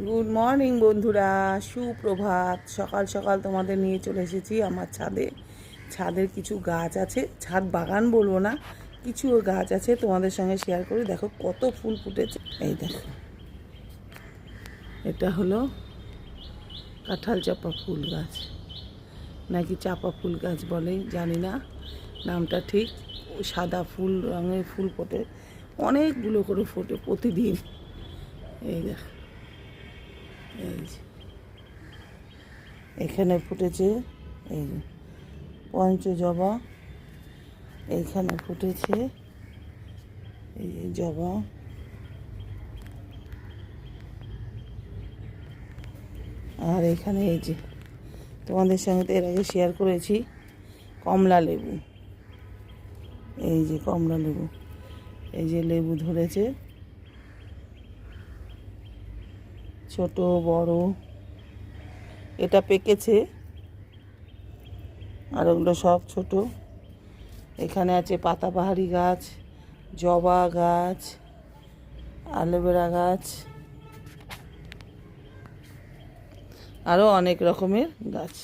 Good morning বন্ধুরা, সুপ্রভাত। সকাল সকাল তোমাদের নিয়ে চলে এসেছি আমার ছাদে। ছাদের কিছু গাছ আছে, ছাদ বাগান বলবো না, কিছু গাছ আছে, তোমাদের সঙ্গে শেয়ার করি। দেখো কত ফুল ফুটেছে। এই দেখো, এটা হলো কাঁঠাল চাপা ফুল গাছ, নাকি চাপা ফুল গাছ বলে জানি না নামটা ঠিক। সাদা ফুল রঙের ফুল ফোটে, অনেকগুলো করে ফোটে প্রতিদিন। এই দেখো, এই যে এখানে ফুটেছে, এই যে পঞ্চজবা, এইখানে ফুটেছে এই যে জবা, আর এখানে এই যে তোমাদের সঙ্গে তো এর আগে শেয়ার করেছি কমলা লেবু। এই যে কমলা লেবু, এই যে লেবু ধরেছে, ছোট বড়, এটা পেকেছে আর ওগুলো সব ছোট। এখানে আছে পাতাবাহারি গাছ, জবা গাছ, অ্যালোভেরা গাছ, আরও অনেক রকমের গাছ।